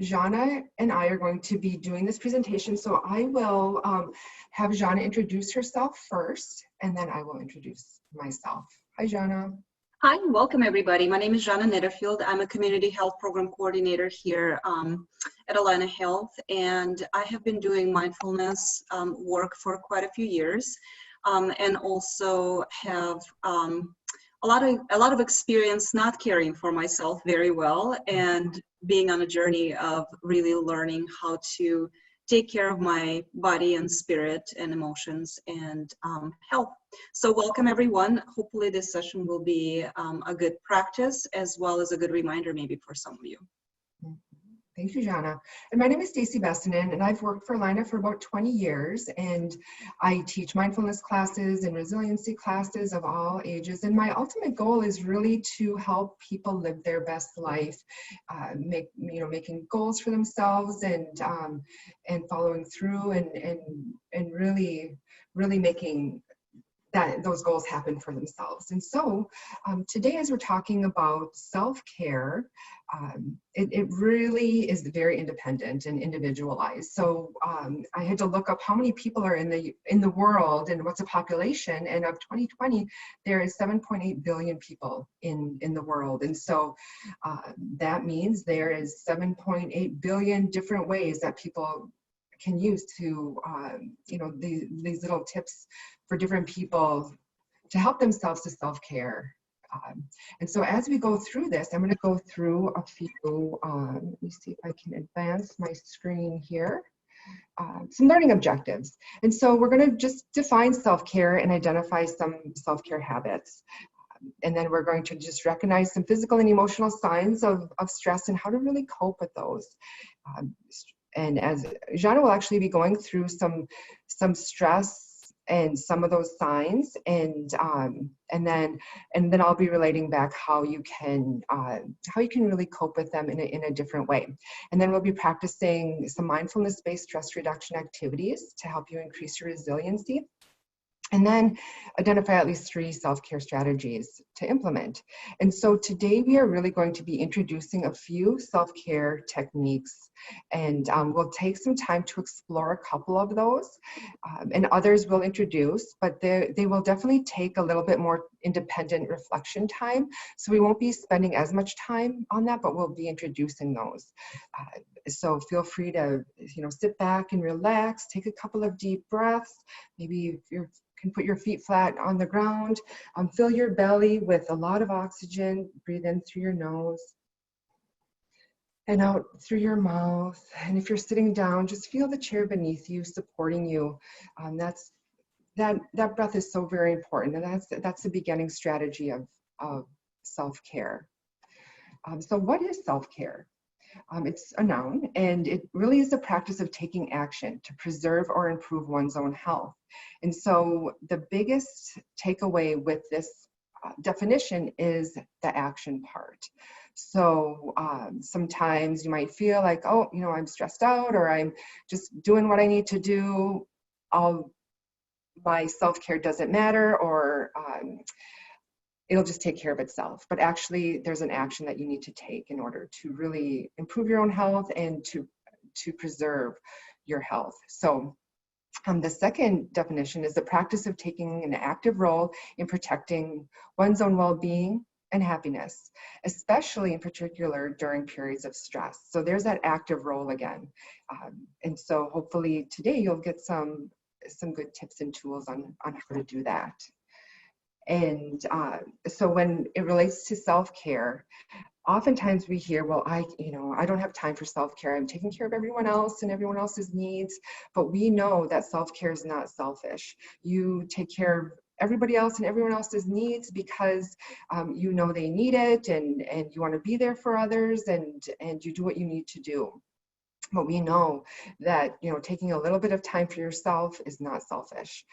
Jana and I are going to be doing this presentation, so I will have Jana introduce herself first, and then I will introduce myself. Hi, Jana. Hi, welcome everybody. My name is Jana Netterfield. I'm a community health program coordinator here at Allina Health, and I have been doing mindfulness work for quite a few years, and also have a lot of experience not caring for myself very well, and being on a journey of really learning how to take care of my body and spirit and emotions and health. So welcome everyone. Hopefully this session will be a good practice as well as a good reminder maybe for some of you. Thank you, Jana. And my name is Stacy Bessinen, and I've worked for Allina for about 20 years, and I teach mindfulness classes and resiliency classes of all ages. And my ultimate goal is really to help people live their best life, making goals for themselves and following through and really making those goals happen for themselves. And so today, as we're talking about self-care, it really is very independent and individualized. So I had to look up how many people are in the world and what's the population. And of 2020, there is 7.8 billion people in the world. And so that means there is 7.8 billion different ways that people can use to, these little tips for different people to help themselves to self-care. And so as we go through this, I'm going to go through a few, let me see if I can advance my screen here, some learning objectives. And so we're going to just define self-care and identify some self-care habits. And then we're going to just recognize some physical and emotional signs of stress and how to really cope with those. And as Jana will actually be going through some stress and some of those signs, and then I'll be relating back how you can really cope with them in a different way. And then we'll be practicing some mindfulness-based stress reduction activities to help you increase your resiliency. And then identify at least 3 self-care strategies to implement. And so today we are really going to be introducing a few self-care techniques, and we'll take some time to explore a couple of those, and others we'll introduce, but they will definitely take a little bit more independent reflection time. So we won't be spending as much time on that, but we'll be introducing those. So feel free to, sit back and relax, take a couple of deep breaths. Maybe if you can put your feet flat on the ground, fill your belly with a lot of oxygen, breathe in through your nose and out through your mouth. And if you're sitting down, just feel the chair beneath you supporting you. That breath is so very important, and that's the beginning strategy of self-care. So what is self-care? It's a noun, and it really is the practice of taking action to preserve or improve one's own health. And so the biggest takeaway with this definition is the action part. So sometimes you might feel like, oh, I'm stressed out, or I'm just doing what I need to do. My self-care doesn't matter, or it'll just take care of itself. But actually, there's an action that you need to take in order to really improve your own health and to preserve your health. So the second definition is the practice of taking an active role in protecting one's own well-being and happiness, especially in particular during periods of stress. So there's that active role again. And so hopefully today you'll get some good tips and tools on how to do that. And so when it relates to self-care, oftentimes we hear, well, I don't have time for self-care. I'm taking care of everyone else and everyone else's needs. But we know that self-care is not selfish. You take care of everybody else and everyone else's needs because you know they need it, and you want to be there for others, and you do what you need to do. But we know that, taking a little bit of time for yourself is not selfish.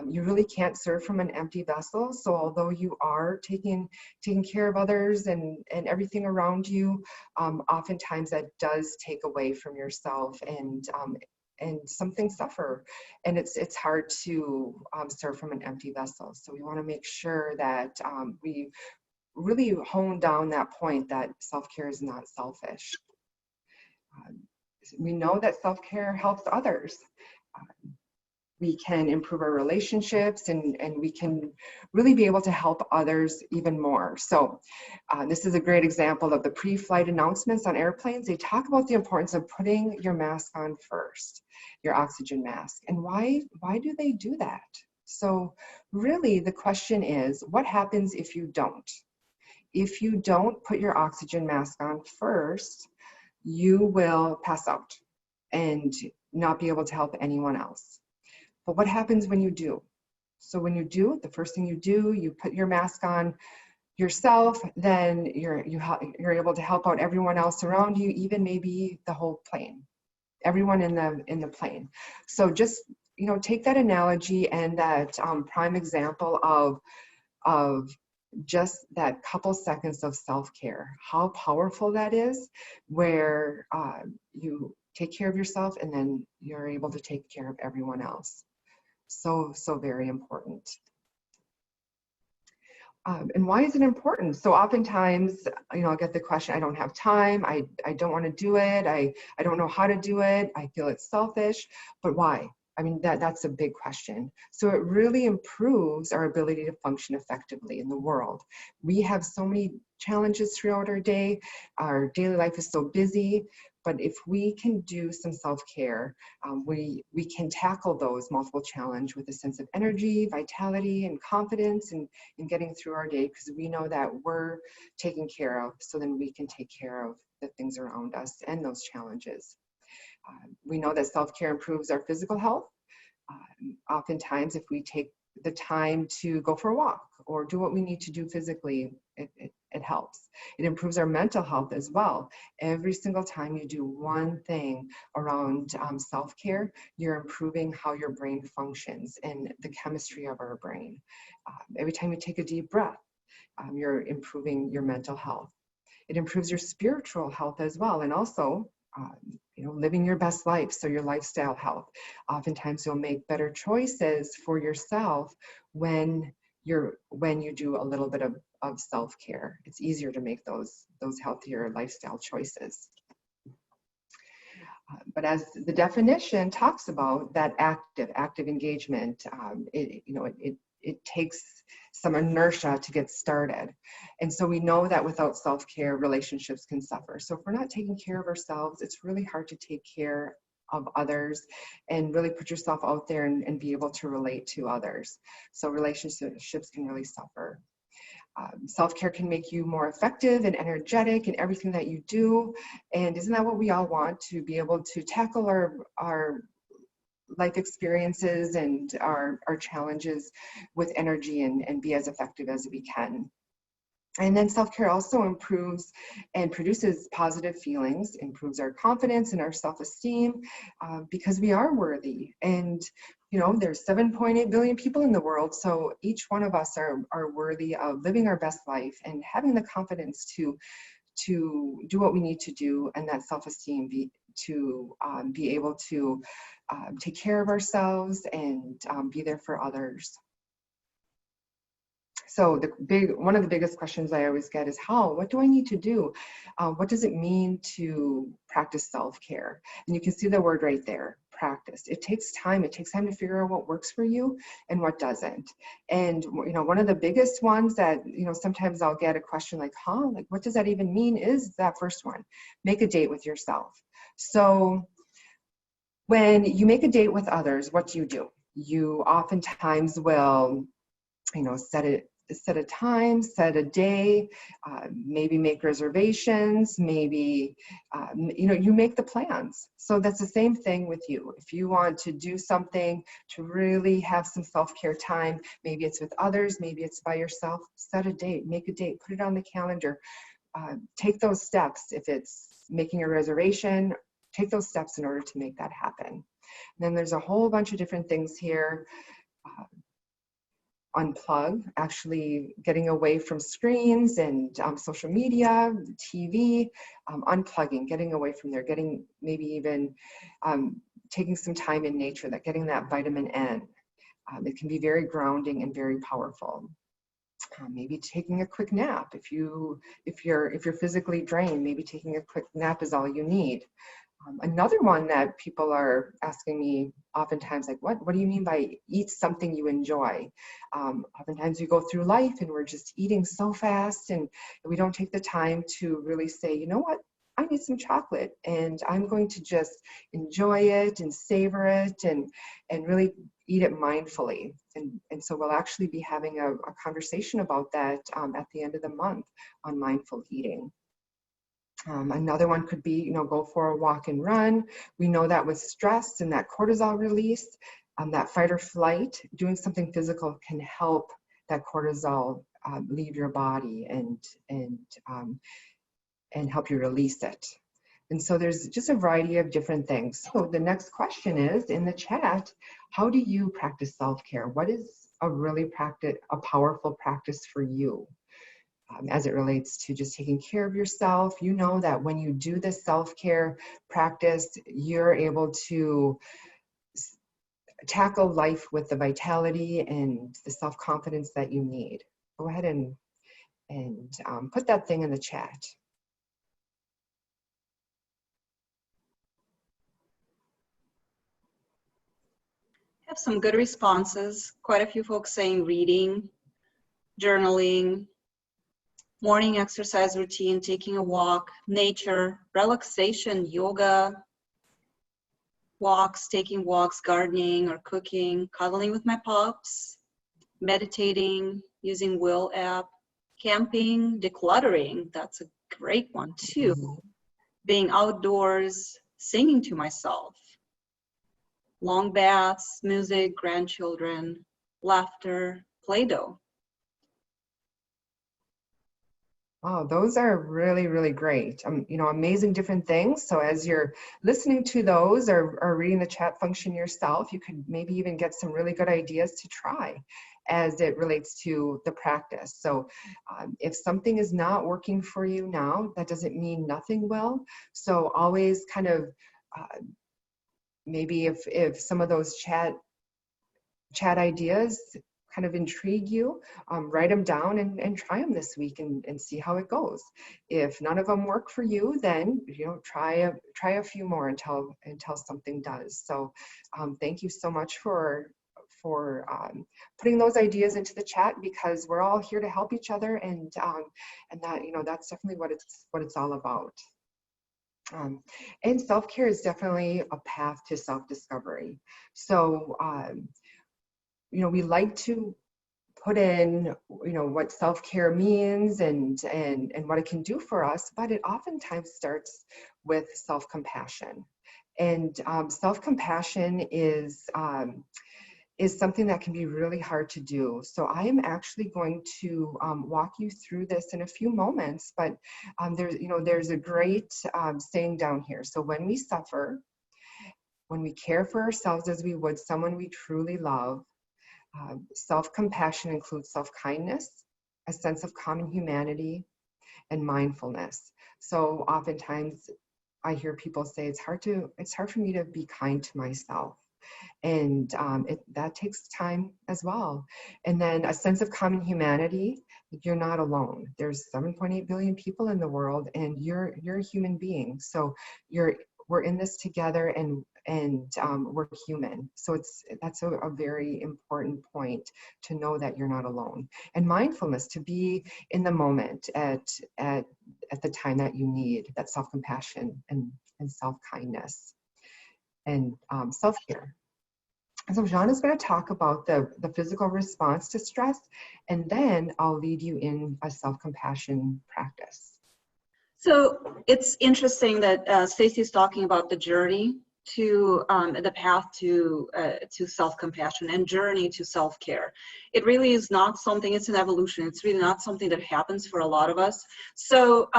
You really can't serve from an empty vessel. So although you are taking care of others and everything around you, oftentimes that does take away from yourself, and some things suffer. And it's hard to serve from an empty vessel. So we want to make sure that we really hone down that point that self-care is not selfish. we know that self-care helps others. We can improve our relationships, and we can really be able to help others even more. So this is a great example of the pre-flight announcements on airplanes. They talk about the importance of putting your mask on first, your oxygen mask. And why do they do that? So really the question is, what happens if you don't? If you don't put your oxygen mask on first, you will pass out and not be able to help anyone else. But what happens when you do? So when you do, the first thing you do, you put your mask on yourself, then you're able to help out everyone else around you, even maybe the whole plane, everyone in the plane. So just, you know, take that analogy and that prime example of just that couple seconds of self-care, how powerful that is, where you take care of yourself and then you're able to take care of everyone else. So very important. And why is it important? So oftentimes, you know, I'll get the question, I don't have time, I don't want to do it, I don't know how to do it, I feel it's selfish, but why? I mean, that's a big question. So it really improves our ability to function effectively in the world. We have so many challenges throughout our day. Our daily life is so busy, but if we can do some self-care, we can tackle those multiple challenges with a sense of energy, vitality, and confidence in getting through our day, because we know that we're taken care of, so then we can take care of the things around us and those challenges. We know that self-care improves our physical health. Oftentimes, if we take the time to go for a walk or do what we need to do physically, it helps. It improves our mental health as well. Every single time you do one thing around self-care, you're improving how your brain functions and the chemistry of our brain. Every time you take a deep breath, you're improving your mental health. It improves your spiritual health as well, and also you know, living your best life, so your lifestyle health. Oftentimes you'll make better choices for yourself when you do a little bit of self-care. It's easier to make those healthier lifestyle choices. But as the definition talks about, that active engagement, it takes some inertia to get started. And so we know that without self-care, relationships can suffer. So if we're not taking care of ourselves, it's really hard to take care of others and really put yourself out there and be able to relate to others. So relationships can really suffer. Self-care can make you more effective and energetic in everything that you do. And isn't that what we all want? To be able to tackle our life experiences and our challenges with energy and be as effective as we can. And then self-care also improves and produces positive feelings, improves our confidence and our self-esteem, because we are worthy. And you know, there's 7.8 billion people in the world, so each one of us are worthy of living our best life and having the confidence to do what we need to do, and that self-esteem to be able to take care of ourselves and be there for others. So one of the biggest questions I always get is what do I need to do? What does it mean to practice self-care? And you can see the word right there, practice. It takes time. It takes time to figure out what works for you and what doesn't. And you know, one of the biggest ones that, you know, sometimes I'll get a question like, like what does that even mean, is that first one, make a date with yourself. So when you make a date with others, what do? You oftentimes will, you know, set a time, set a day, maybe make reservations, maybe, you know, you make the plans. So that's the same thing with you. If you want to do something to really have some self-care time, maybe it's with others, maybe it's by yourself, set a date, make a date, put it on the calendar. Take those steps. If it's making a reservation, take those steps in order to make that happen. And then there's a whole bunch of different things here. Unplug, actually getting away from screens and social media, TV, unplugging, getting away from there, getting maybe even taking some time in nature, getting that vitamin N. It can be very grounding and very powerful. Maybe taking a quick nap. If you're physically drained, maybe taking a quick nap is all you need. Another one that people are asking me oftentimes, like, what do you mean by eat something you enjoy? Oftentimes we go through life and we're just eating so fast and we don't take the time to really say, you know what, I need some chocolate and I'm going to just enjoy it and savor it and really eat it mindfully. And so we'll actually be having a conversation about that at the end of the month on mindful eating. Another one could be, go for a walk and run. We know that with stress and that cortisol release, that fight or flight, doing something physical can help that cortisol leave your body and help you release it. And so there's just a variety of different things. So the next question is in the chat, how do you practice self-care? What is a powerful practice for you? As it relates to just taking care of yourself. You know that when you do this self-care practice, you're able to tackle life with the vitality and the self-confidence that you need. Go ahead and put that thing in the chat. I have some good responses. Quite a few folks saying reading, journaling, morning exercise routine, taking a walk, nature, relaxation, yoga, walks, taking walks, gardening or cooking, cuddling with my pups, meditating, using Will app, camping, decluttering, that's a great one too, being outdoors, singing to myself, long baths, music, grandchildren, laughter, Play-Doh. Wow, those are really, really great. Amazing different things. So as you're listening to those or reading the chat function yourself, you could maybe even get some really good ideas to try as it relates to the practice. So if something is not working for you now, that doesn't mean nothing will. So always kind of maybe if some of those chat ideas kind of intrigue you, write them down and try them this week and see how it goes. If none of them work for you, then try a few more until something does. So thank you so much for putting those ideas into the chat, because we're all here to help each other, and that that's definitely what it's all about. And self-care is definitely a path to self-discovery. So we like to put in, what self-care means and what it can do for us, but it oftentimes starts with self-compassion. And self-compassion is something that can be really hard to do. So I am actually going to walk you through this in a few moments, but there's a great saying down here. So when we suffer, when we care for ourselves as we would someone we truly love, self-compassion includes self-kindness, a sense of common humanity, and mindfulness. So oftentimes I hear people say it's hard for me to be kind to myself. And that takes time as well. And then a sense of common humanity. You're not alone. There's 7.8 billion people in the world, and you're a human being. So we're in this together, and we're human. So that's a very important point, to know that you're not alone. And mindfulness, to be in the moment at the time that you need that self-compassion and self-kindness and self-care. So Jean is going to talk about the physical response to stress, and then I'll lead you in a self-compassion practice. So it's interesting that Stacey is talking about the journey to the path to self-compassion and journey to self-care. It really is not something, it's an evolution. It's really not something that happens for a lot of us. So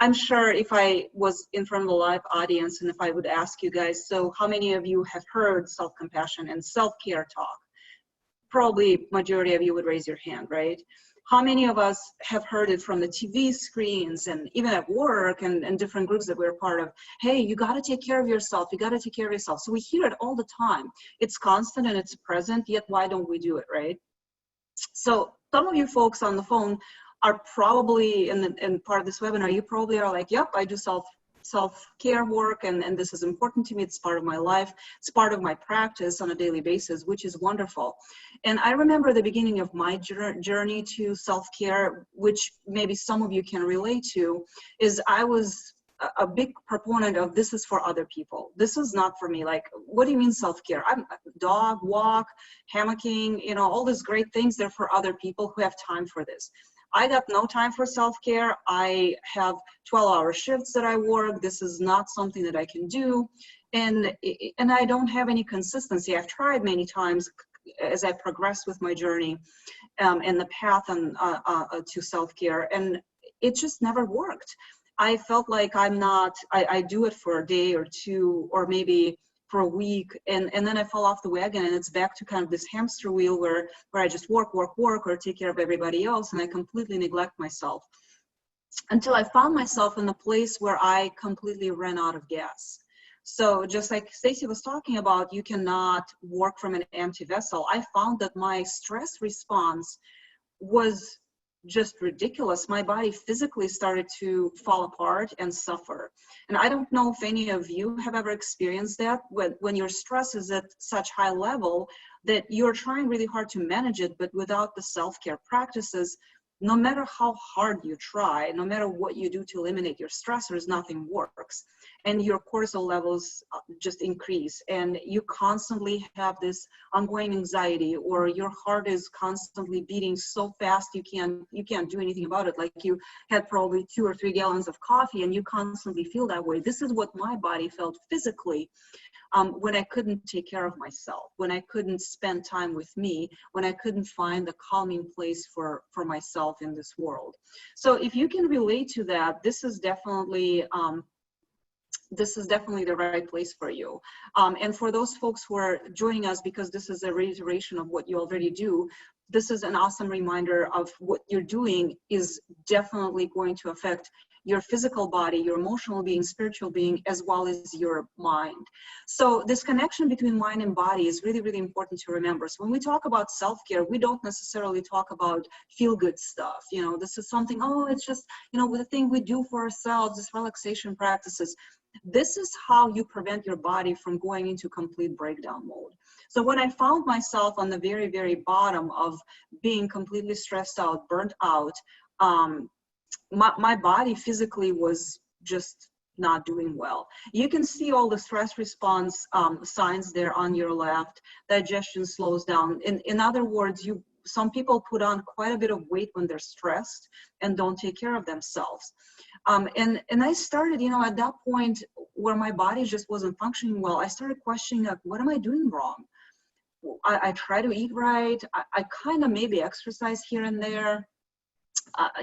I'm sure if I was in front of a live audience and if I would ask you guys, so how many of you have heard self-compassion and self-care talk? Probably majority of you would raise your hand, right? How many of us have heard it from the TV screens and even at work and different groups that we're part of? Hey, you got to take care of yourself. You got to take care of yourself. So we hear it all the time. It's constant and it's present, yet why don't we do it, right? So some of you folks on the phone are probably in part of this webinar, you probably are like, yep, I do self-care work, and this is important to me. It's part of my life. It's part of my practice on a daily basis, which is wonderful. And I remember the beginning of my journey to self-care, which maybe some of you can relate to, is I was a big proponent of this is for other people. This is not for me. Like, what do you mean self-care? I'm dog walk, hammocking, you know, all these great things. They're for other people who have time for this. I got no time for self-care. I have 12-hour shifts that I work. This is not something that I can do. And I don't have any consistency. I've tried many times as I progressed with my journey and the path on, to self-care, and it just never worked. I felt like I do it for a day or two, or maybe for a week, and then I fall off the wagon, and it's back to kind of this hamster wheel where I just work, or take care of everybody else, and I completely neglect myself, until I found myself in a place where I completely ran out of gas. So just like Stacy was talking about, you cannot work from an empty vessel. I found that my stress response was just ridiculous. My body physically started to fall apart and suffer. And I don't know if any of you have ever experienced that, when your stress is at such high level that you're trying really hard to manage it, but without the self-care practices, no matter how hard you try, no matter what you do to eliminate your stressors, nothing works. And your cortisol levels just increase, and you constantly have this ongoing anxiety, or your heart is constantly beating so fast you can't do anything about it, like you had probably 2 or 3 gallons of coffee and you constantly feel that way. This is what my body felt physically when I couldn't take care of myself, when I couldn't spend time with me, when I couldn't find the calming place for myself in this world. So if you can relate to that, this is definitely the right place for you. And for those folks who are joining us, because this is a reiteration of what you already do, this is an awesome reminder of what you're doing is definitely going to affect your physical body, your emotional being, spiritual being, as well as your mind. So this connection between mind and body is really, really important to remember. So when we talk about self-care, we don't necessarily talk about feel-good stuff. You know, this is something, oh, it's just, you know, the thing we do for ourselves, this relaxation practices. This is how you prevent your body from going into complete breakdown mode. So when I found myself on the very, very bottom of being completely stressed out, burnt out, my body physically was just not doing well. You can see all the stress response signs there on your left. Digestion slows down. In other words, some people put on quite a bit of weight when they're stressed and don't take care of themselves. And I started, you know, at that point where my body just wasn't functioning well, I started questioning, like, what am I doing wrong? I try to eat right. I kind of maybe exercise here and there.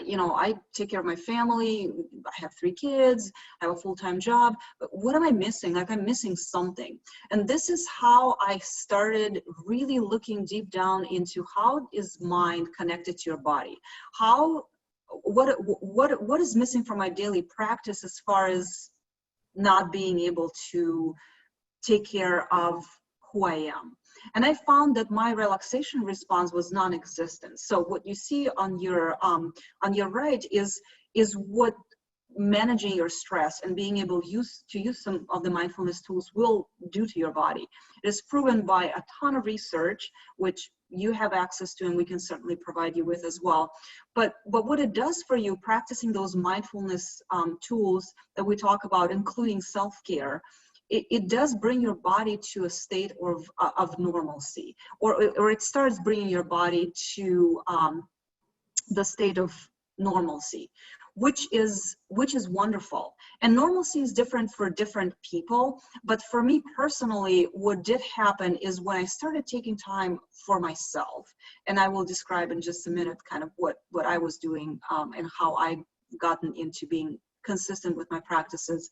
You know, I take care of my family. I have 3 kids. I have a full-time job. But what am I missing? Like, I'm missing something. And this is how I started really looking deep down into how is mind connected to your body? What is missing from my daily practice as far as not being able to take care of who I am? And I found that my relaxation response was non-existent. So what you see on your right is what managing your stress and being able to use some of the mindfulness tools will do to your body. It is proven by a ton of research, which you have access to, and we can certainly provide you with as well. But what it does for you, practicing those mindfulness tools that we talk about, including self-care, it does bring your body to a state of normalcy, or it starts bringing your body to the state of normalcy, which is wonderful. And normalcy is different for different people, but for me personally, what did happen is when I started taking time for myself, and I will describe in just a minute kind of what I was doing and how I gotten into being consistent with my practices.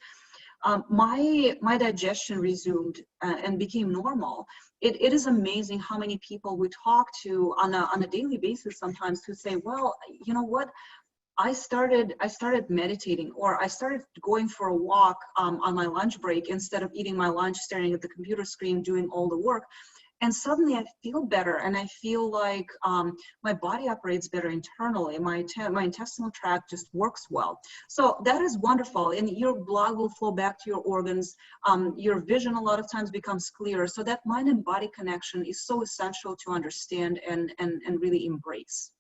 My digestion resumed and became normal. It is amazing how many people we talk to on a daily basis sometimes who say, well, you know what, I started meditating, or I started going for a walk on my lunch break instead of eating my lunch, staring at the computer screen, doing all the work. And suddenly I feel better, and I feel like my body operates better internally. My intestinal tract just works well. So that is wonderful, and your blood will flow back to your organs. Your vision a lot of times becomes clearer. So that mind and body connection is so essential to understand and really embrace.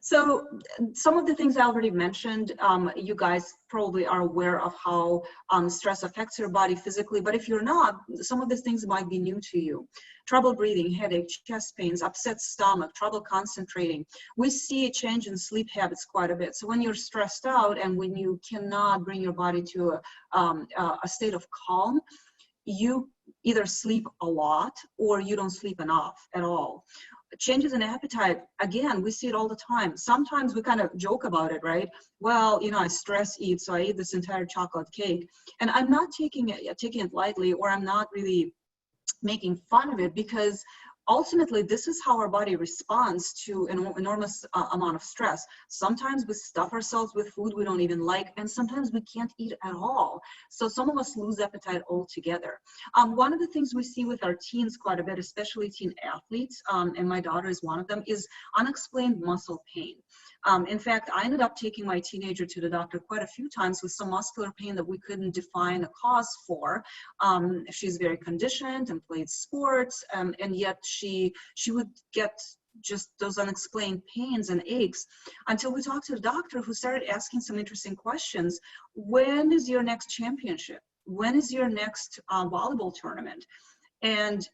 So some of the things I already mentioned, you guys probably are aware of how stress affects your body physically, but if you're not, some of these things might be new to you. Trouble breathing, headache, chest pains, upset stomach, trouble concentrating. We see a change in sleep habits quite a bit. So when you're stressed out and when you cannot bring your body to a state of calm, you either sleep a lot or you don't sleep enough at all. Changes in appetite, again, we see it all the time. Sometimes we kind of joke about it, right? Well, you know, I stress eat, so I ate this entire chocolate cake. And I'm not taking it lightly, or I'm not really making fun of it, because ultimately this is how our body responds to an enormous amount of stress. Sometimes we stuff ourselves with food we don't even like, and sometimes we can't eat at all. So some of us lose appetite altogether. One of the things we see with our teens quite a bit, especially teen athletes, and my daughter is one of them, is unexplained muscle pain. In fact, I ended up taking my teenager to the doctor quite a few times with some muscular pain that we couldn't define a cause for. She's very conditioned and played sports, and yet she would get just those unexplained pains and aches until we talked to the doctor, who started asking some interesting questions. When is your next championship? When is your next volleyball tournament? And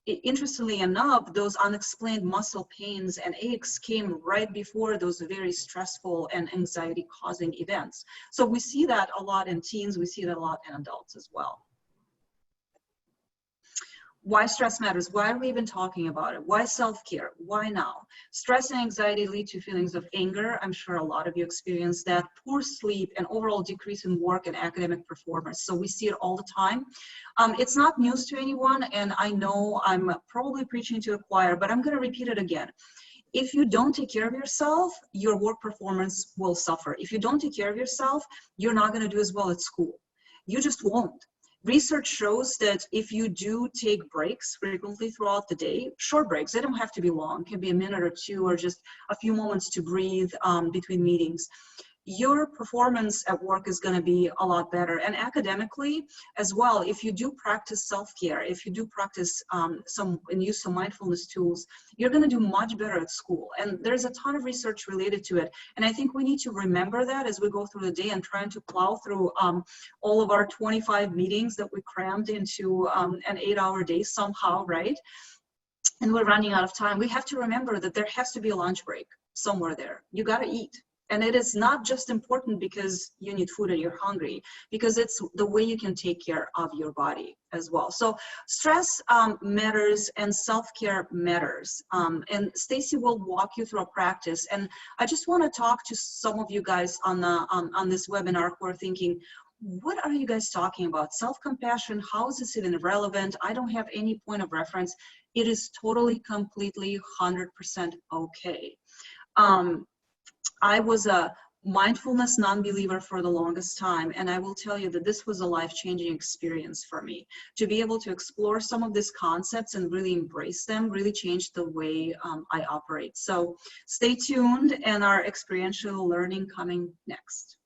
interestingly enough, those unexplained muscle pains and aches came right before those very stressful and anxiety-causing events. So we see that a lot in teens, we see that a lot in adults as well. Why stress matters? Why are we even talking about it? Why self-care? Why now? Stress and anxiety lead to feelings of anger. I'm sure a lot of you experience that. Poor sleep and overall decrease in work and academic performance. So we see it all the time. It's not news to anyone, and I know I'm probably preaching to the choir, but I'm going to repeat it again. If you don't take care of yourself, your work performance will suffer. If you don't take care of yourself, you're not going to do as well at school. You just won't. Research shows that if you do take breaks frequently throughout the day, short breaks, they don't have to be long, it can be a minute or two, or just a few moments to breathe between meetings, your performance at work is going to be a lot better. And academically as well, if you do practice self-care, if you do practice and use some mindfulness tools, you're going to do much better at school. And there's a ton of research related to it. And I think we need to remember that as we go through the day and trying to plow through all of our 25 meetings that we crammed into an 8-hour day somehow, right? And we're running out of time. We have to remember that there has to be a lunch break somewhere there. You got to eat. And it is not just important because you need food and you're hungry, because it's the way you can take care of your body as well. So stress matters and self-care matters. And Stacy will walk you through a practice. And I just want to talk to some of you guys on this webinar who are thinking, what are you guys talking about? Self-compassion, how is this even relevant? I don't have any point of reference. It is totally, completely, 100% okay. I was a mindfulness non-believer for the longest time, and I will tell you that this was a life-changing experience for me. To be able to explore some of these concepts and really embrace them really changed the way I operate. So stay tuned, and our experiential learning coming next.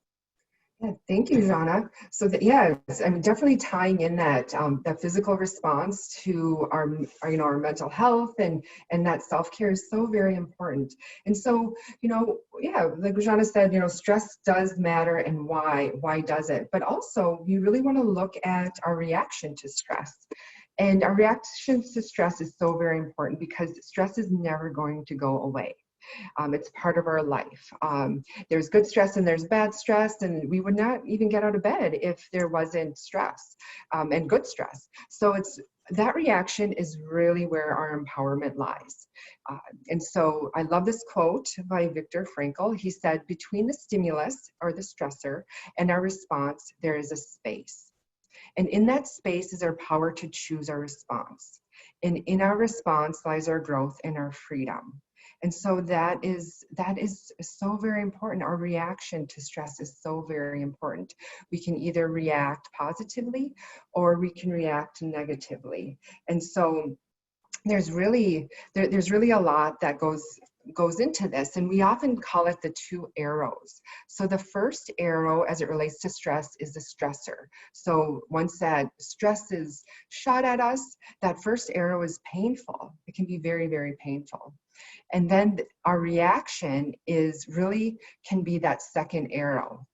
Yeah, thank you, Jana. So I mean, definitely tying in that that physical response to our mental health and that self-care is so very important. And so, like Jana said, stress does matter, and why does it? But also, we really want to look at our reaction to stress. And our reaction to stress is so very important because stress is never going to go away. It's part of our life. There's good stress and there's bad stress, and we would not even get out of bed if there wasn't stress and good stress. So that reaction is really where our empowerment lies. And so I love this quote by Viktor Frankl. He said, "Between the stimulus or the stressor and our response, there is a space. And in that space is our power to choose our response. And in our response lies our growth and our freedom." And so that is so very important. Our reaction to stress is so very important. We can either react positively or we can react negatively. And so there's really a lot that goes into this, and we often call it the two arrows. So the first arrow as it relates to stress is the stressor. So once that stress is shot at us, that first arrow is painful. It can be very, very painful. And then our reaction can be that second arrow.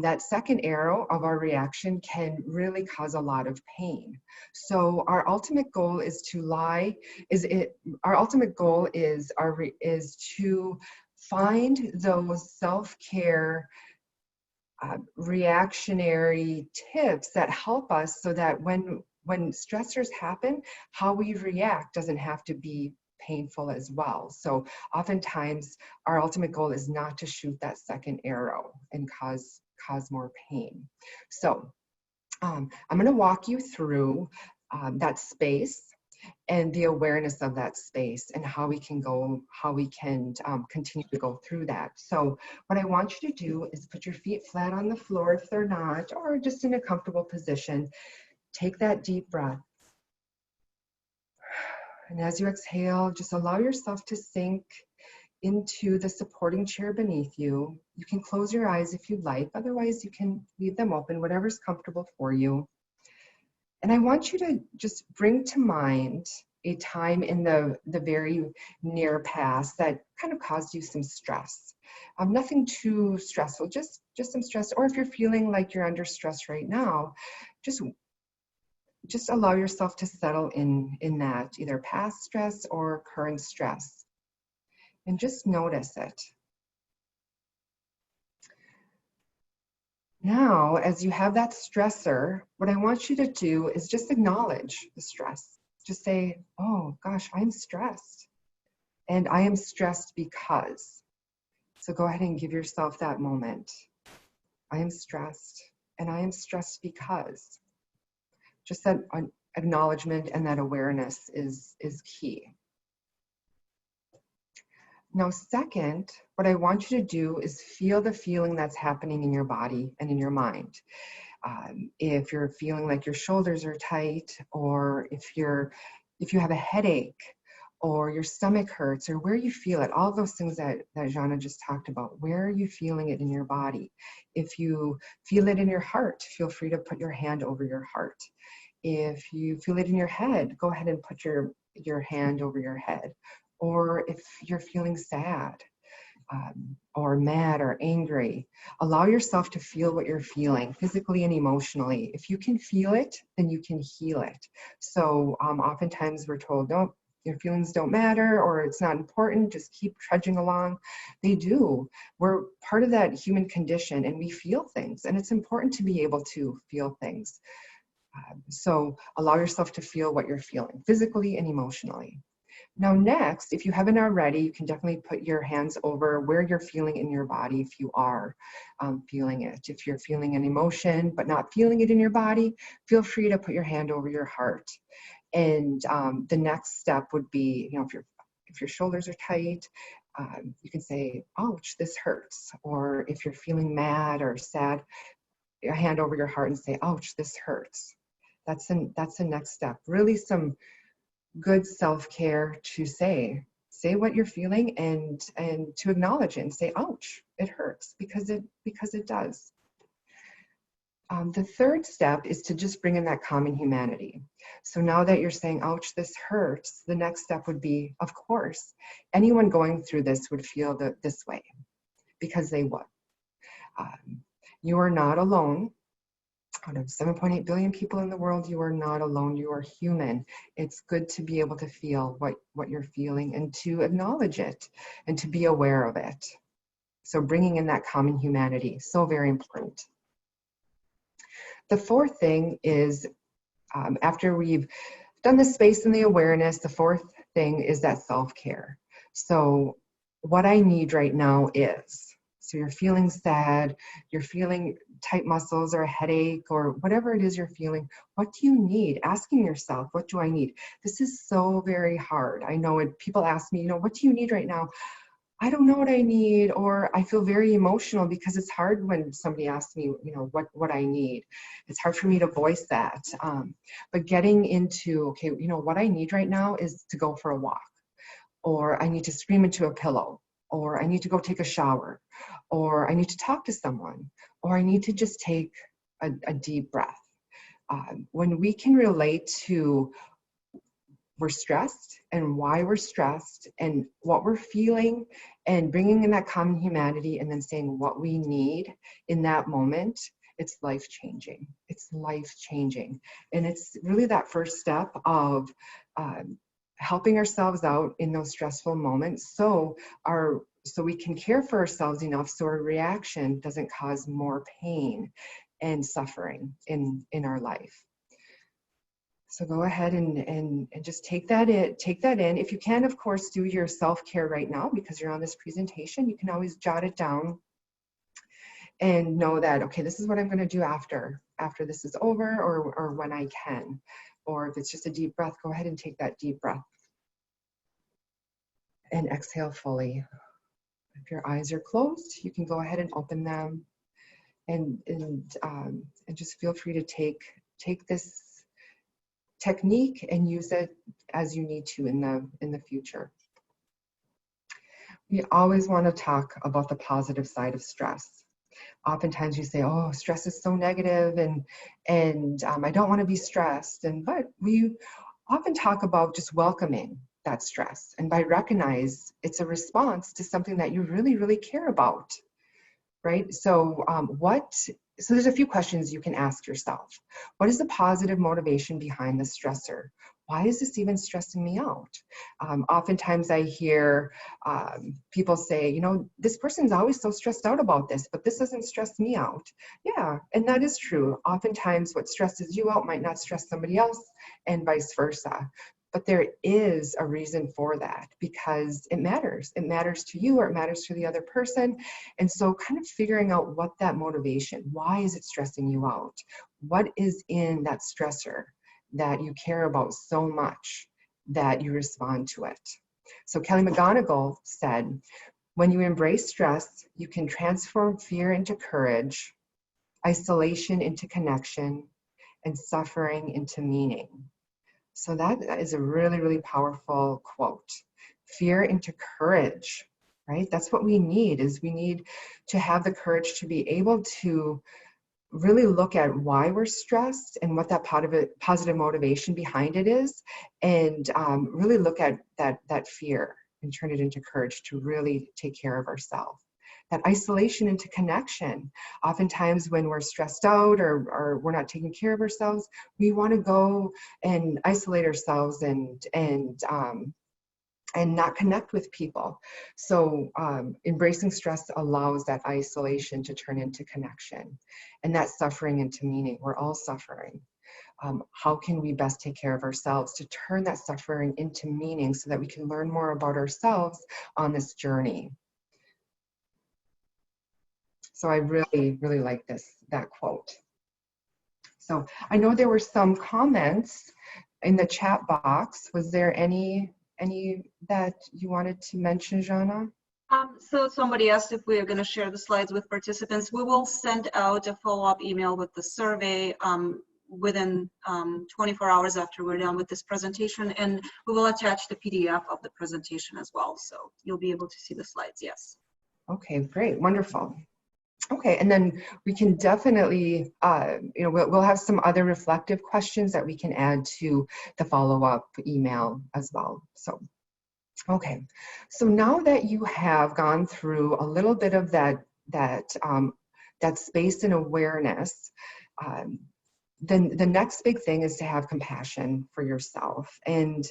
That second arrow of our reaction can really cause a lot of pain. So our ultimate goal is to find those self-care reactionary tips that help us so that when stressors happen, how we react doesn't have to be painful as well. So oftentimes our ultimate goal is not to shoot that second arrow and cause more pain. So I'm going to walk you through that space and the awareness of that space and how we can continue to go through that. So what I want you to do is put your feet flat on the floor if they're not, or just in a comfortable position. Take that deep breath. And as you exhale, just allow yourself to sink into the supporting chair beneath you. You can close your eyes if you'd like, otherwise you can leave them open, whatever's comfortable for you. And I want you to just bring to mind a time in the very near past that kind of caused you some stress. Nothing too stressful, just some stress. Or if you're feeling like you're under stress right now, just allow yourself to settle in that, either past stress or current stress. And just notice it. Now, as you have that stressor, what I want you to do is just acknowledge the stress. Just say, oh gosh, I'm stressed. And I am stressed because. So go ahead and give yourself that moment. I am stressed, and I am stressed because. Just that acknowledgement and that awareness is key. Now, second, what I want you to do is feel the feeling that's happening in your body and in your mind. If you're feeling like your shoulders are tight, or if you have a headache, or your stomach hurts, or where you feel it, all those things that Jana just talked about, where are you feeling it in your body? If you feel it in your heart, feel free to put your hand over your heart. If you feel it in your head, go ahead and put your hand over your head. Or if you're feeling sad, or mad or angry, allow yourself to feel what you're feeling physically and emotionally. If you can feel it, then you can heal it. So oftentimes we're told, no, your feelings don't matter, or it's not important, just keep trudging along. They do. We're part of that human condition, and we feel things, and it's important to be able to feel things. So allow yourself to feel what you're feeling physically and emotionally. Now next, if you haven't already, you can definitely put your hands over where you're feeling in your body if you are feeling it. If you're feeling an emotion but not feeling it in your body, feel free to put your hand over your heart. And the next step would be, if your shoulders are tight, you can say, ouch, this hurts. Or if you're feeling mad or sad, your hand over your heart and say, ouch, this hurts. That's the next step. Really some good self-care to say what you're feeling and to acknowledge it and say, ouch, it hurts, because it does. The third step is to just bring in that common humanity. So now that you're saying, ouch, this hurts, the next step would be, of course, anyone going through this would feel this way, because they would. You are not alone. Out of 7.8 billion people in the world, you are not alone. You are human. It's good to be able to feel what you're feeling and to acknowledge it and to be aware of it. So bringing in that common humanity, so very important. The fourth thing is, after we've done the space and the awareness, the fourth thing is that self-care. So what I need right now is. So you're feeling sad, you're feeling tight muscles or a headache or whatever it is you're feeling. What do you need? Asking yourself, what do I need? This is so very hard. I know it. People ask me, what do you need right now? I don't know what I need, or I feel very emotional because it's hard when somebody asks me, what I need. It's hard for me to voice that. But getting into, okay, what I need right now is to go for a walk, or I need to scream into a pillow, or I need to go take a shower, or I need to talk to someone, or I need to just take a deep breath. When we can relate to we're stressed and why we're stressed and what we're feeling and bringing in that common humanity and then saying what we need in that moment, it's life-changing. It's life-changing. And it's really that first step of helping ourselves out in those stressful moments so we can care for ourselves enough so our reaction doesn't cause more pain and suffering in our life. So go ahead and just take that in. If you can, of course, do your self-care right now because you're on this presentation. You can always jot it down and know that, okay, this is what I'm going to do after this is over, or when I can. Or if it's just a deep breath, go ahead and take that deep breath and exhale fully. If your eyes are closed, you can go ahead and open them and just feel free to take this technique and use it as you need to in the future. We always want to talk about the positive side of stress. Oftentimes you say, oh, stress is so negative and I don't want to be stressed. But we often talk about just welcoming that stress. And by recognize it's a response to something that you really, really care about, right? So so there's a few questions you can ask yourself. What is the positive motivation behind the stressor? Why is this even stressing me out? Oftentimes I hear people say, this person's always so stressed out about this, but this doesn't stress me out. Yeah, and that is true. Oftentimes what stresses you out might not stress somebody else and vice versa. But there is a reason for that because it matters. It matters to you or it matters to the other person. And so kind of figuring out what that motivation, why is it stressing you out? What is in that stressor that you care about so much that you respond to it? So Kelly McGonigal said, when you embrace stress, you can transform fear into courage, isolation into connection, and suffering into meaning. So that is a really, really powerful quote. Fear into courage, right? That's what we need, is we need to have the courage to be able to really look at why we're stressed and what that positive motivation behind it is, and really look at that fear and turn it into courage to really take care of ourselves. That isolation into connection. Oftentimes when we're stressed out or we're not taking care of ourselves, we want to go and isolate ourselves and not connect with people. So embracing stress allows that isolation to turn into connection and that suffering into meaning. We're all suffering. How can we best take care of ourselves to turn that suffering into meaning so that we can learn more about ourselves on this journey? So I really, really like that quote. So I know there were some comments in the chat box. Was there any that you wanted to mention, Jana? So somebody asked if we are going to share the slides with participants. We will send out a follow-up email with the survey within 24 hours after we're done with this presentation, and we will attach the PDF of the presentation as well. So you'll be able to see the slides, yes. Okay, great, wonderful. Okay, and then we can definitely, we'll have some other reflective questions that we can add to the follow-up email as well. So, okay, so now that you have gone through a little bit of that space and awareness, then the next big thing is to have compassion for yourself, and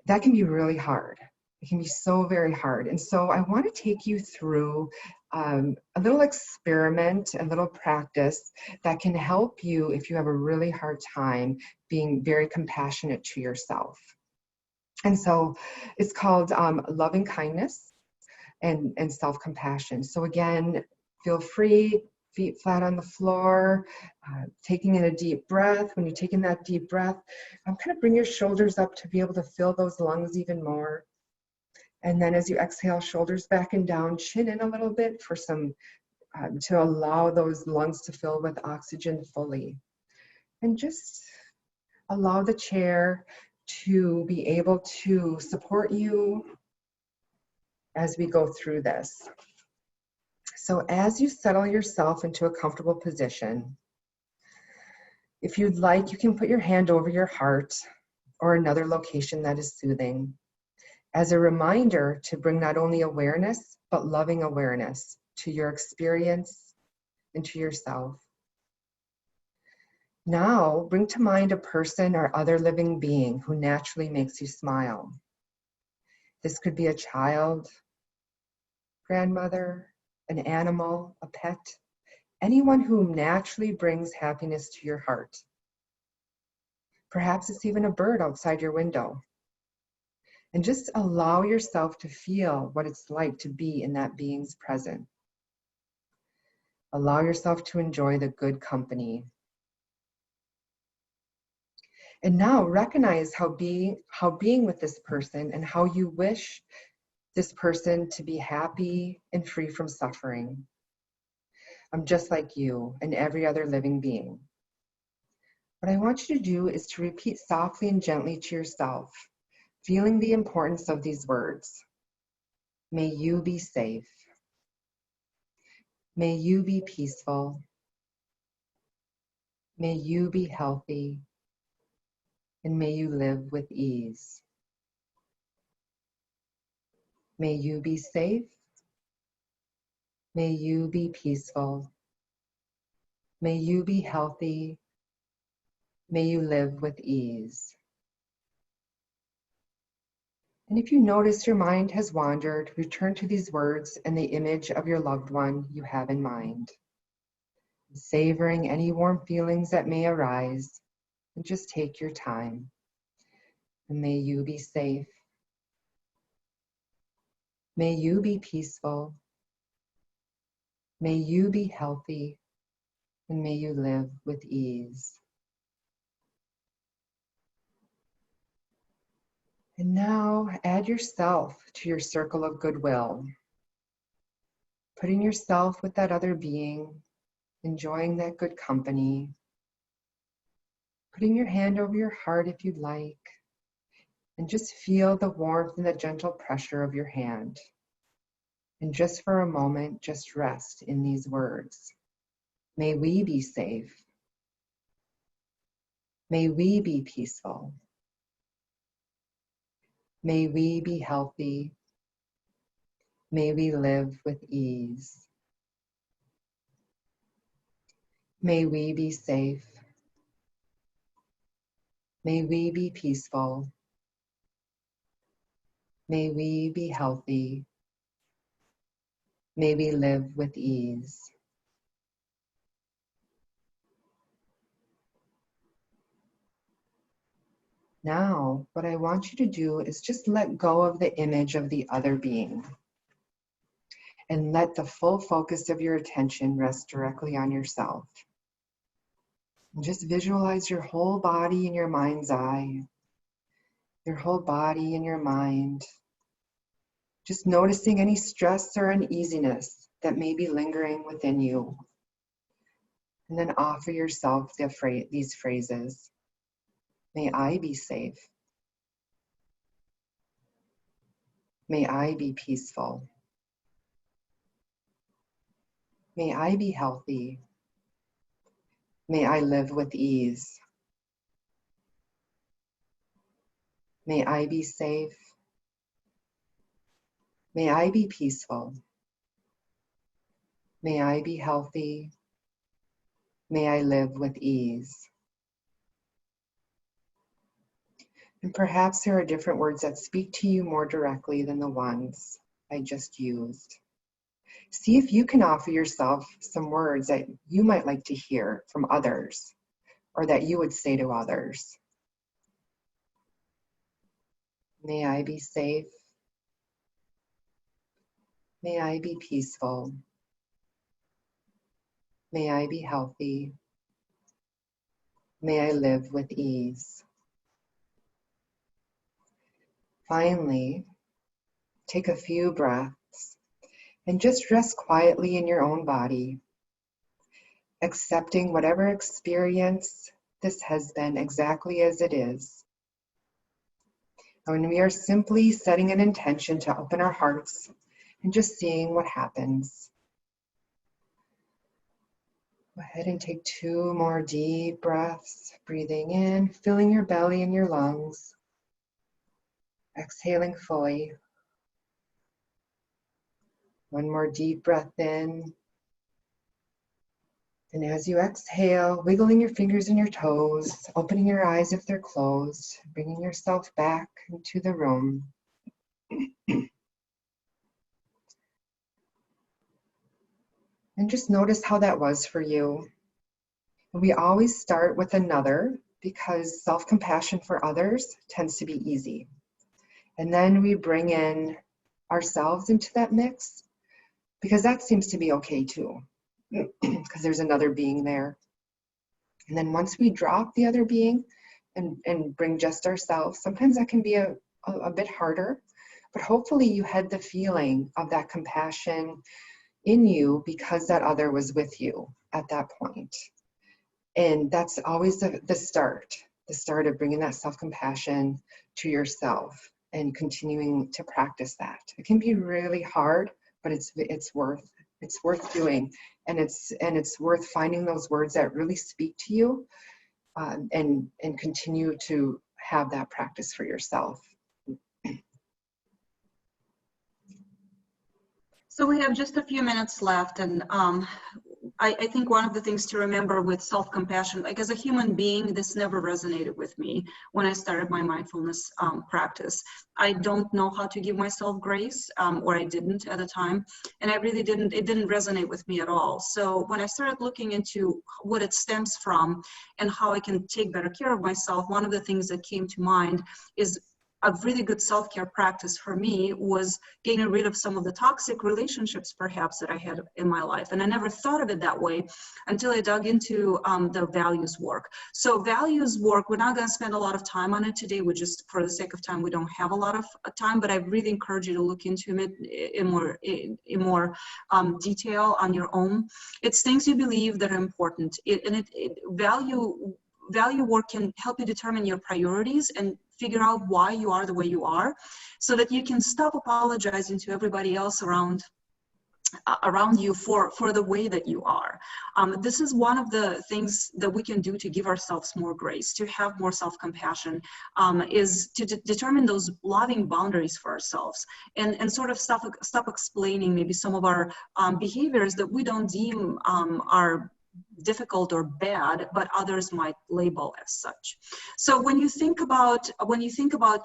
that can be really hard. It can be so very hard. And so I want to take you through a little experiment, a little practice that can help you if you have a really hard time being very compassionate to yourself. And so it's called loving kindness. and self-compassion. So again, feel free, feet flat on the floor, taking in a deep breath. When you're taking that deep breath, kind of bring your shoulders up to be able to fill those lungs even more. And then as you exhale, shoulders back and down, chin in a little bit for some, to allow those lungs to fill with oxygen fully. And just allow the chair to be able to support you as we go through this. So as you settle yourself into a comfortable position, if you'd like, you can put your hand over your heart or another location that is soothing, as a reminder to bring not only awareness, but loving awareness to your experience and to yourself. Now, bring to mind a person or other living being who naturally makes you smile. This could be a child, grandmother, an animal, a pet, anyone who naturally brings happiness to your heart. Perhaps it's even a bird outside your window. And just allow yourself to feel what it's like to be in that being's presence. Allow yourself to enjoy the good company. And now recognize how being with this person and how you wish this person to be happy and free from suffering. I'm just like you and every other living being. What I want you to do is to repeat softly and gently to yourself, feeling the importance of these words. May you be safe. May you be peaceful. May you be healthy. And may you live with ease. May you be safe. May you be peaceful. May you be healthy. May you live with ease. And if you notice your mind has wandered, return to these words and the image of your loved one you have in mind. Savoring any warm feelings that may arise, and just take your time. And may you be safe. May you be peaceful. May you be healthy. And may you live with ease. And now add yourself to your circle of goodwill, putting yourself with that other being, enjoying that good company, putting your hand over your heart if you'd like, and just feel the warmth and the gentle pressure of your hand. And just for a moment, just rest in these words. May we be safe. May we be peaceful. May we be healthy. May we live with ease. May we be safe. May we be peaceful. May we be healthy. May we live with ease. Now, what I want you to do is just let go of the image of the other being and let the full focus of your attention rest directly on yourself. And just visualize your whole body in your mind's eye, your whole body in your mind. Just noticing any stress or uneasiness that may be lingering within you. And then offer yourself these phrases. May I be safe. May I be peaceful. May I be healthy. May I live with ease. May I be safe. May I be peaceful. May I be healthy. May I live with ease. And perhaps there are different words that speak to you more directly than the ones I just used. See if you can offer yourself some words that you might like to hear from others or that you would say to others. May I be safe. May I be peaceful. May I be healthy. May I live with ease. Finally, take a few breaths and just rest quietly in your own body, accepting whatever experience this has been exactly as it is. And we are simply setting an intention to open our hearts and just seeing what happens. Go ahead and take 2 more deep breaths, breathing in, filling your belly and your lungs, exhaling fully. 1 more deep breath in. And as you exhale, wiggling your fingers and your toes, opening your eyes if they're closed, bringing yourself back into the room. And just notice how that was for you. We always start with another because self-compassion for others tends to be easy. And then we bring in ourselves into that mix because that seems to be okay too, because there's another being there. And then once we drop the other being and bring just ourselves, sometimes that can be a bit harder, but hopefully you had the feeling of that compassion in you because that other was with you at that point. And that's always the start of bringing that self-compassion to yourself and continuing to practice that. It can be really hard, but it's worth doing, and it's worth finding those words that really speak to you, and continue to have that practice for yourself. So we have just a few minutes left, and I think one of the things to remember with self-compassion, like as a human being, this never resonated with me when I started my mindfulness practice. I don't know how to give myself grace, or I didn't at the time, and it didn't resonate with me at all. So when I started looking into what it stems from and how I can take better care of myself, one of the things that came to mind is a really good self-care practice for me was getting rid of some of the toxic relationships perhaps that I had in my life. And I never thought of it that way until I dug into the values work. So values work, we're not going to spend a lot of time on it today. We just, for the sake of time, we don't have a lot of time, but I really encourage you to look into it in more detail on your own. It's things you believe that are important. Value work can help you determine your priorities and figure out why you are the way you are, so that you can stop apologizing to everybody else around you for the way that you are. This is one of the things that we can do to give ourselves more grace, to have more self-compassion, is to determine those loving boundaries for ourselves, and sort of stop explaining maybe some of our behaviors that we don't deem are difficult or bad, but others might label as such. So when you think about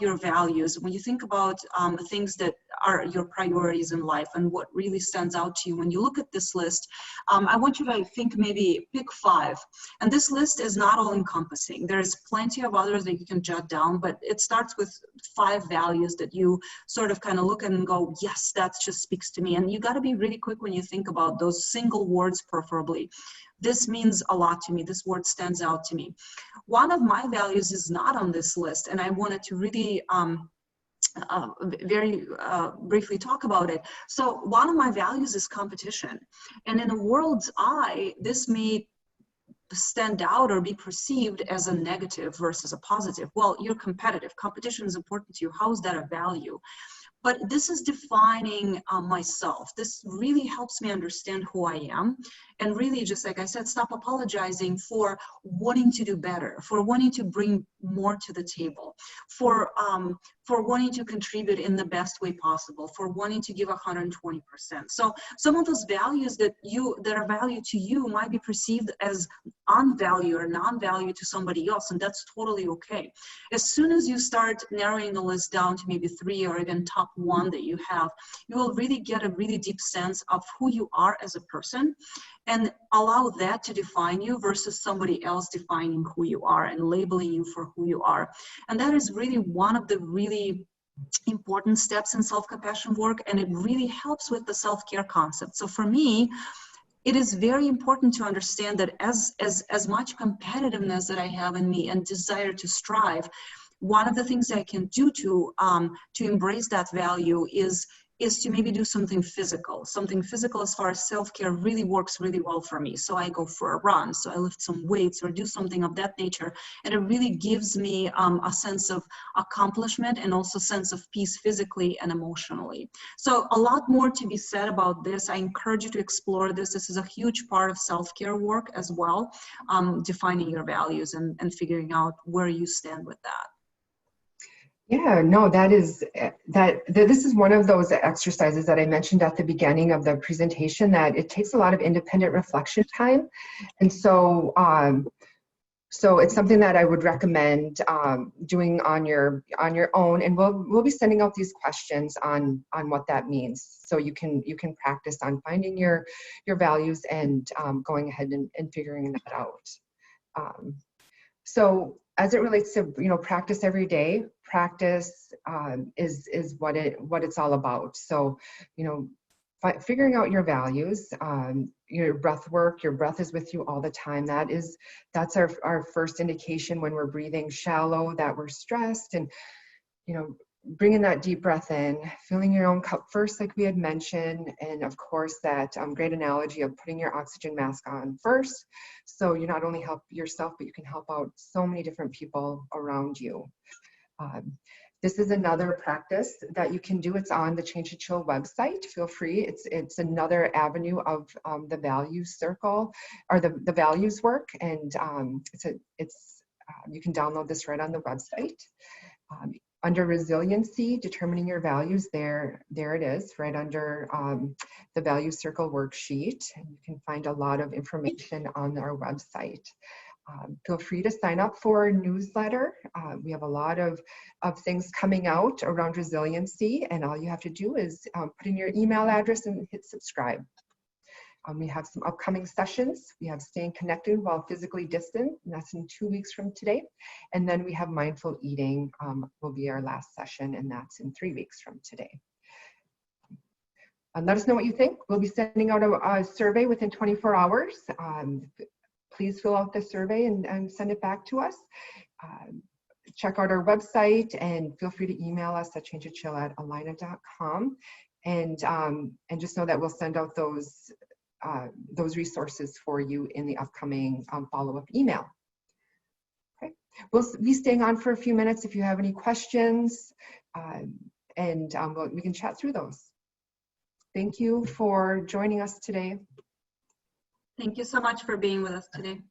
your values, when you think about things that are your priorities in life and what really stands out to you, when you look at this list, I want you to think, maybe pick 5. And this list is not all encompassing. There's plenty of others that you can jot down, but it starts with 5 values that you sort of kind of look at and go, yes, that just speaks to me. And you got to be really quick when you think about those single words, preferably. This means a lot to me. This word stands out to me. One of my values is not on this list, and I wanted to really very briefly talk about it. So one of my values is competition. And in the world's eye, this may stand out or be perceived as a negative versus a positive. Well, you're competitive. Competition is important to you. How is that a value? But this is defining myself. This really helps me understand who I am, and really, just like I said, stop apologizing for wanting to do better, for wanting to bring more to the table, for wanting to contribute in the best way possible, for wanting to give 120%. So some of those values that are value to you might be perceived as unvalue or non-value to somebody else, and that's totally okay. As soon as you start narrowing the list down to maybe 3 or even top 1 that you have, you will really get a really deep sense of who you are as a person, and allow that to define you versus somebody else defining who you are and labeling you for who you are. And that is really one of the really important steps in self-compassion work, and it really helps with the self-care concept. So for me, it is very important to understand that as much competitiveness that I have in me and desire to strive, one of the things I can do to embrace that value is to maybe do something physical. Something physical as far as self-care really works really well for me. So I go for a run, so I lift some weights or do something of that nature. And it really gives me a sense of accomplishment and also sense of peace physically and emotionally. So a lot more to be said about this. I encourage you to explore this. This is a huge part of self-care work as well, defining your values and figuring out where you stand with that. Yeah, no, this is one of those exercises that I mentioned at the beginning of the presentation, that it takes a lot of independent reflection time. And so, so it's something that I would recommend doing on your own, and we'll be sending out these questions on what that means, so you can practice on finding your values and going ahead and figuring that out. So as it relates to, practice every day, practice is what it's all about. So, figuring out your values, your breath work, your breath is with you all the time. That's our first indication when we're breathing shallow, that we're stressed. And, bringing that deep breath in, filling your own cup first, like we had mentioned. And of course, that great analogy of putting your oxygen mask on first. So you not only help yourself, but you can help out so many different people around you. This is another practice that you can do. It's on the Change to Chill website. Feel free. It's another avenue of the values circle, or the values work. And you can download this right on the website. Under resiliency, determining your values, there it is, right under the value circle worksheet. And you can find a lot of information on our website. Feel free to sign up for our newsletter. We have a lot of things coming out around resiliency, and all you have to do is put in your email address and hit subscribe. We have some upcoming sessions. We have Staying Connected While Physically Distant, and that's in 2 weeks from today. And then we have Mindful Eating will be our last session, and that's in 3 weeks from today. Let us know what you think. We'll be sending out a survey within 24 hours. Please fill out the survey and send it back to us. Check out our website, and feel free to email us at changeachill@allina.com. And just know that we'll send out those resources for you in the upcoming follow-up email. Okay, we'll be staying on for a few minutes if you have any questions, and we can chat through those. Thank you for joining us today. Thank you so much for being with us today.